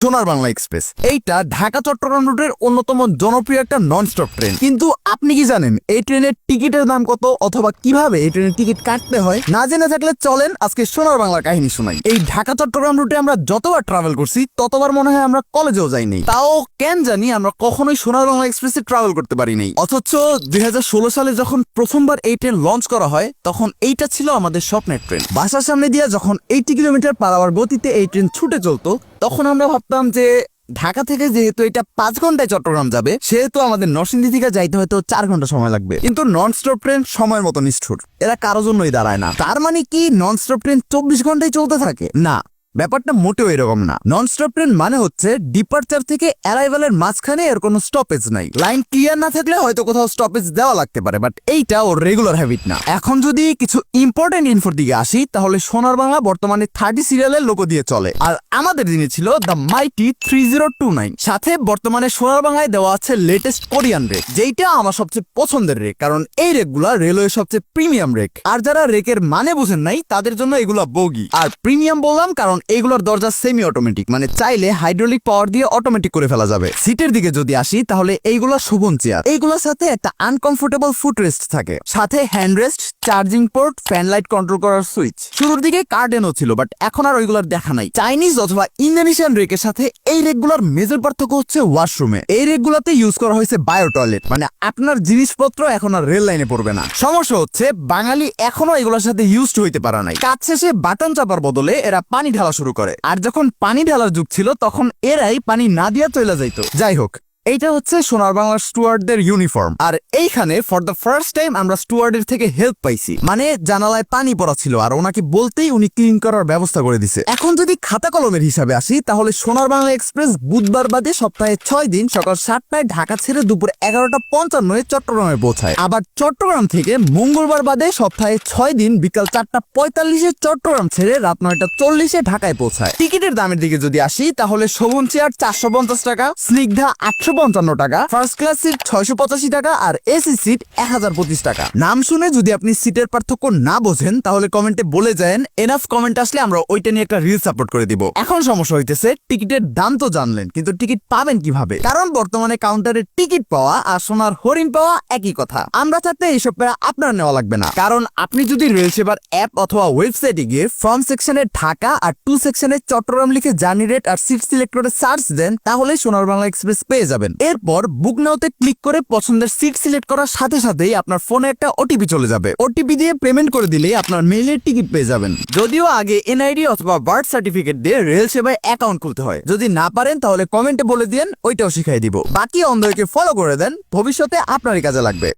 সোনার বাংলা এক্সপ্রেস এইটা ঢাকা চট্টগ্রাম রুটের অন্যতম জনপ্রিয় একটা নন স্টপ ট্রেন। কিন্তু আপনি কি জানেন এই ট্রেনের টিকিটের দাম কত, অথবা কিভাবে এই ট্রেনের টিকিট কাটতে হয়? না জেনে থাকলে চলেন আজকে সোনার বাংলার কাহিনী শোনাই। এই ঢাকা চট্টগ্রাম রুটে আমরা যতবার ট্রাভেল করছি ততবার মনে হয় আমরা কলেজেও যাইনি। তাও কেন জানি আমরা কখনোই সোনার বাংলা এক্সপ্রেসে ট্রাভেল করতে পারিনি। অথচ 2016 সালে যখন প্রথমবার এই ট্রেন লঞ্চ করা হয় তখন এইটা ছিল আমাদের স্বপ্নের ট্রেন। বাসার সামনে দিয়ে যখন 80 কিলোমিটার পার আওয়ার গতিতে এই ট্রেন ছুটে চলতো তখন আমরা ভাবতাম যে ঢাকা থেকে যেহেতু এটা 5 ঘন্টায় চট্টগ্রাম যাবে, সেহেতু আমাদের নরসিংদী থেকে যাইতে হয়তো 4 ঘন্টা সময় লাগবে। কিন্তু নন স্টপ ট্রেন সময়ের মতো নিষ্ঠুর, এরা কারো জন্যই দাঁড়ায় না। তার মানে কি নন স্টপ ট্রেন 24 ঘন্টায় চলতে থাকে? না, ব্যাপারটা মোটেও এরকম না। নন স্টপ ট্রেন মানে হচ্ছে ডিপার্চার থেকে অ্যারাইভালের মাঝখানে এর কোনো স্টপেজ নাই। লাইন ক্লিয়ার না থাকলে হয়তো কোথাও স্টপেজ দেওয়া লাগতে পারে, বাট এইটা ওর রেগুলার হ্যাবিট না। এখন যদি কিছু ইম্পর্টেন্ট ইনফোর দিকে আসি, তাহলে সোনার বাংলা বর্তমানে 30 সিরিয়ালের লোগো দিয়ে চলে, আর আমাদের যিনি ছিল দ্য মাইটি 3029। সাথে বর্তমানে সোনার বাংলায় দেওয়া আছে লেটেস্ট কোরিয়ান রেক, যেইটা আমার সবচেয়ে পছন্দের রেক, কারণ এই রেকগুলা রেলওয়ে সবচেয়ে প্রিমিয়াম রেক। আর যারা রেকের মানে বুঝেন নাই তাদের জন্য এগুলা বগি। আর প্রিমিয়াম বললাম কারণ এইগুলোর দরজা সেমি অটোমেটিক, মানে চাইলে হাইড্রোলিক পাওয়ার দিয়ে অটোমেটিক করে ফেলা যাবে। সিটের দিকে যদি আসি, তাহলে এইগুলা শোভন চেয়ার। এইগুলোর সাথে একটা আনকমফোর্টেবল ফুট রেস্ট থাকে, সাথে hand rest, charging port, fan light control করার সুইচ। শুরুর দিকে কার্টেনও ছিল, বাট এখন আর ওইগুলোর দেখা নাই। চাইনিজ অথবা ইন্দোনেশিয়ান রেকের সাথে এই রেকগুলোর মেজর পার্থক্য হচ্ছে ওয়াশরুমে। এই রেকগুলোতে ইউজ করা হয়েছে বায়ো টয়লেট, মানে আপনার জিনিসপত্র এখন আর রেল লাইনে পড়বে না। সমস্যা হচ্ছে বাঙালি এখনো এগুলোর সাথে ইউজড হইতে পারা নাই। কাজ শেষে বাটন চাপার বদলে এরা পানি ঢালা শুরু করে, আর যখন পানি ঢালার যুগ ছিল তখন এরাই পানি না দিয়া চলে যাইত। যাই হোক, এইটা হচ্ছে সোনার বাংলার স্টুয়ার্ডদের ইউনিফর্ম। আর এইখানে ফর দ্য ফার্স্ট টাইম আমরা স্টুয়ার্ডের থেকে হেল্প পাইছি, মানে জানালায় পানি পড়া ছিল আর ওনাকে বলতেই উনি ক্লিন করার ব্যবস্থা করে দিছে। এখন যদি খাতা কলমের হিসাবে আসি, তাহলে সোনার বাংলা এক্সপ্রেস বুধবার বাদে সপ্তাহে 6 দিন সকাল 7টায় ঢাকা ছেড়ে দুপুর 11:55 চট্টগ্রামে পৌঁছায়। আবার চট্টগ্রাম থেকে মঙ্গলবার বাদে সপ্তাহে 6 দিন বিকাল 4:45 চট্টগ্রাম ছেড়ে রাত 9:40 ঢাকায় পৌঁছায়। টিকিটের দামের দিকে যদি আসি, তাহলে শোভন চেয়ার 450 টাকা, স্নিগ্ধা 855 টাকা, ফার্স্ট ক্লাস সিট 685 টাকা, আর এসি সিট 1025 টাকা। নাম শুনে যদি আপনি সিটের পার্থক্য না বোঝেন তাহলে কমেন্টে বলে যান। এনাফ কমেন্ট আসলে আমরা ওইটা নিয়ে একটা রিল সাপোর্ট করে দিব। এখন সমস্যা হইতেছে টিকিটের দাম তো জানলেন, কিন্তু টিকিট পাবেন কিভাবে? কারণ বর্তমানে কাউন্টারে টিকিট পাওয়া আর সোনার হরিণ পাওয়া একই কথা। আমরা চাইতে এইসব প্যারা আপনার নেওয়া লাগবে না, কারণ আপনি যদি রেল সেবার অ্যাপ অথবা ওয়েবসাইটে গিয়ে ফ্রম সেকশনে ঢাকা আর টু সেকশনে চট্টগ্রাম লিখে জার্নি রেট আর সিট সিলেক্ট করে সার্চ দেন, তাহলে সোনার বাংলা এক্সপ্রেস পেয়ে যাবেন। এরপর বুক নাওতে ক্লিক করে পছন্দের সিট সিলেক্ট করার সাথে সাথেই আপনার ফোনে একটা ওটিপি চলে যাবে। ওটিপি দিয়ে পেমেন্ট করে দিলেই আপনার মেইলের টিকিট পেয়ে যাবেন। যদিও আগে এনআইডি অথবা বার্থ সার্টিফিকেট দিয়ে রেল সেবায় অ্যাকাউন্ট খুলতে হয়। যদি না পারেন তাহলে কমেন্টে বলে দিন, ওইটাও শিখাই দিব। বাকি অন্ধকে ফলো করে দেন, ভবিষ্যতে আপনারই কাজে লাগবে।